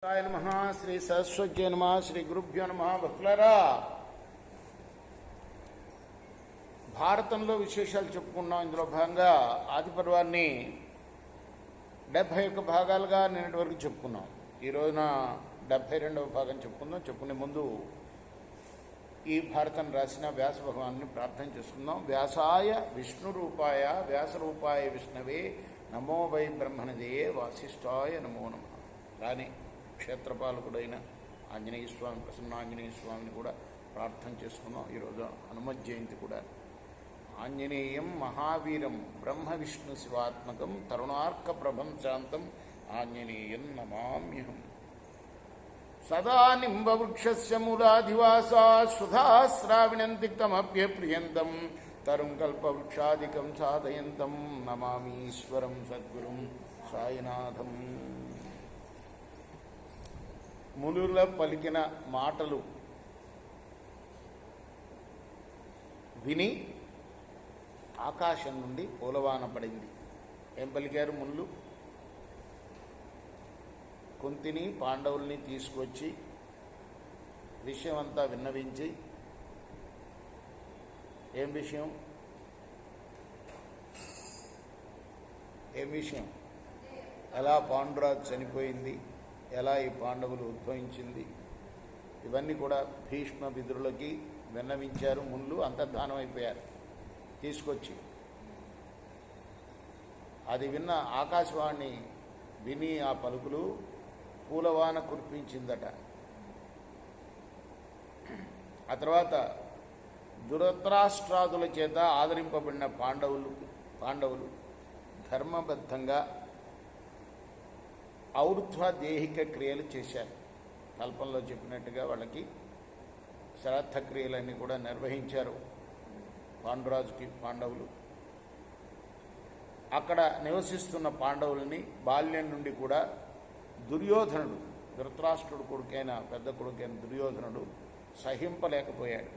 నమ శ్రీ సరస్వత్యై నమ శ్రీ గురుభ్యో నమ. భక్తులారా, భారతంలో విశేషాలు చెప్పుకున్నాం. ఇందులో భాగంగా ఆది పర్వాన్ని 71 భాగాలుగా నిన్నటి వరకు చెప్పుకున్నాం. ఈ రోజున 72వ భాగం చెప్పుకుందాం. చెప్పుకునే ముందు ఈ భారతం రాసిన వ్యాస భగవాన్ని ప్రార్థన చేసుకుందాం. వ్యాసాయ విష్ణు రూపాయ వ్యాస రూపాయ విష్ణవే నమో వై బ్రహ్మణదేయే వాసిష్ఠాయ నమో నమ. రాని క్షేత్రపాలకుడైన ఆంజనేయ స్వామి, ప్రసన్నాంజనేయ స్వామిని కూడా ప్రార్థన చేసుకున్నాం. ఈరోజు హనుమత్ జయంతి కూడా. ఆంజనేయం మహావీరం బ్రహ్మ విష్ణు శివాత్మకం తరుణార్క ప్రభం శాంతం ఆంజనేయం నమామ్యహం. సదా నింబవృక్షస్య మూలాధివాసా సుధాశ్రావిణంతిక్తమప్యప్రియంతం తరుం కల్పవృక్షాదికం సాధయంతం నమామీశ్వరం సద్గురుం సాయినాథం. మునుల పలికిన మాటలు విని ఆకాశం నుండి పూలవాన పడింది. ఏం పలికారు మునులు? కుంతిని పాండవుల్ని తీసుకొచ్చి విషయం అంతా విన్నవించి, ఏం విషయం? ఎలా పాండురాజు చనిపోయింది, ఎలా ఈ పాండవులు ఉద్భవించింది, ఇవన్నీ కూడా భీష్మ విదురులకి విన్నవించారు. ముళ్ళు అంతర్ధానం అయిపోయారు. తీసుకొచ్చి అది విన్న ఆకాశవాణి విని ఆ పలుకులు పూలవాన కురిపించిందట. ఆ తర్వాత ధృతరాష్ట్రాదుల చేత ఆదరింపబడిన పాండవులు ధర్మబద్ధంగా ఔర్ధ్వ దేహిక క్రియలు చేశారు. కల్పంలో చెప్పినట్టుగా వాళ్ళకి శ్రాద్ధ క్రియలన్నీ కూడా నిర్వహించారు పాండవులు. అక్కడ నివసిస్తున్న పాండవులని బాల్యం నుండి కూడా దుర్యోధనుడు, ధృతరాష్ట్రుడు కొడుకైన పెద్ద కొడుకైన దుర్యోధనుడు సహింపలేకపోయాడు.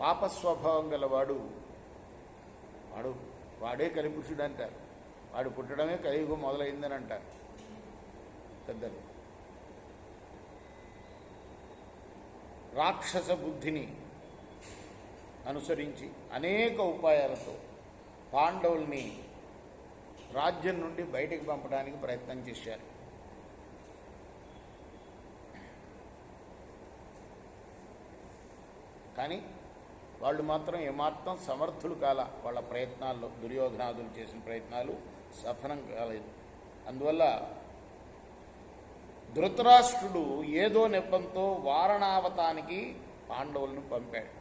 పాపస్వభావం గలవాడు వాడే కలిపురుషుడు అంటారు. వాడు పుట్టడమే కలియుగం మొదలైందని అంటారు పెద్దలు. రాక్షస బుద్ధిని అనుసరించి అనేక ఉపాయాలతో పాండవుల్ని రాజ్యం నుండి బయటికి పంపడానికి ప్రయత్నం చేశారు. కానీ వాళ్ళు మాత్రం ఏమాత్రం సమర్థులు కాల. వాళ్ళ ప్రయత్నాల్లో దుర్యోధనాదులు చేసిన ప్రయత్నాలు సఫలం కాలేదు. అందువల్ల ధృతరాష్ట్రుడు ఏదో నెపంతో వారణావతానికి పాండవులను పంపాడు.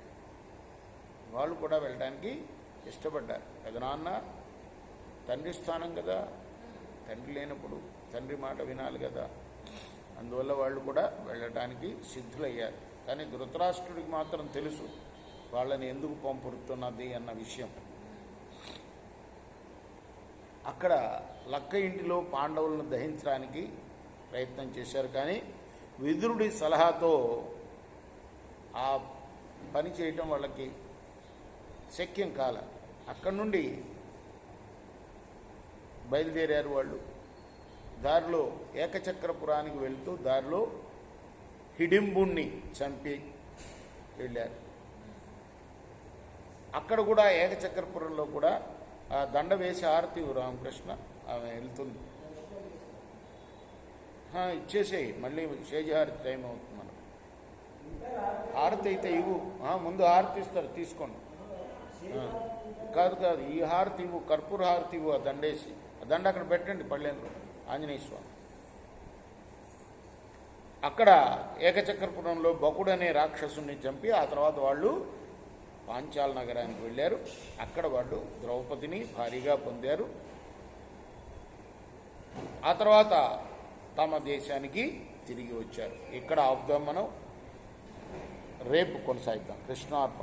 వాళ్ళు కూడా వెళ్ళడానికి ఇష్టపడ్డారు. పెదనాన్న తండ్రి స్థానం కదా, తండ్రి లేనప్పుడు తండ్రి మాట వినాలి కదా. అందువల్ల వాళ్ళు కూడా వెళ్ళటానికి సిద్ధులయ్యారు. కానీ ధృతరాష్ట్రుడికి మాత్రం తెలుసు వాళ్ళని ఎందుకు పంపుతున్నది అన్న విషయం. అక్కడ లక్క ఇంటిలో పాండవులను దహించడానికి ప్రయత్నం చేశారు. కానీ విదురుడి సలహాతో ఆ పని చేయటం వాళ్ళకి శక్యం కాల. అక్కడి నుండి బయలుదేరారు వాళ్ళు. దారిలో ఏకచక్రపురానికి వెళ్తూ దారిలో హిడింబుణ్ణి చంపి వెళ్ళారు. అక్కడ కూడా ఏకచక్రపురంలో కూడా ఆ దండ వేసి హారతి రామకృష్ణ ఆమె వెళ్తుంది. ఇచ్చేసేయి, మళ్ళీ శేజహారతి టైం అవుతుంది. మనం హారతి అయితే ఇవ్వు, ముందు హారతి ఇస్తారు, తీసుకోండి. కాదు ఈ హారతి ఇవ్వు, కర్పూర హారతి ఇవ్వు. ఆ దండేసి ఆ దండ అక్కడ పెట్టండి పళ్ళేంలో ఆంజనేయ స్వామి. అక్కడ ఏకచక్రపురంలో బకుడు అనే రాక్షసుని చంపి ఆ తర్వాత వాళ్ళు పాంచాల నగరానికి వెళ్ళారు. అక్కడ వాళ్ళు ద్రౌపదిని భారీగా పొందారు. ఆ తర్వాత తమ దేశానికి తిరిగి వచ్చారు. ఇక్కడ ఆపుదాం, మనం రేపు కొనసాగిద్దాం. కృష్ణార్పణ.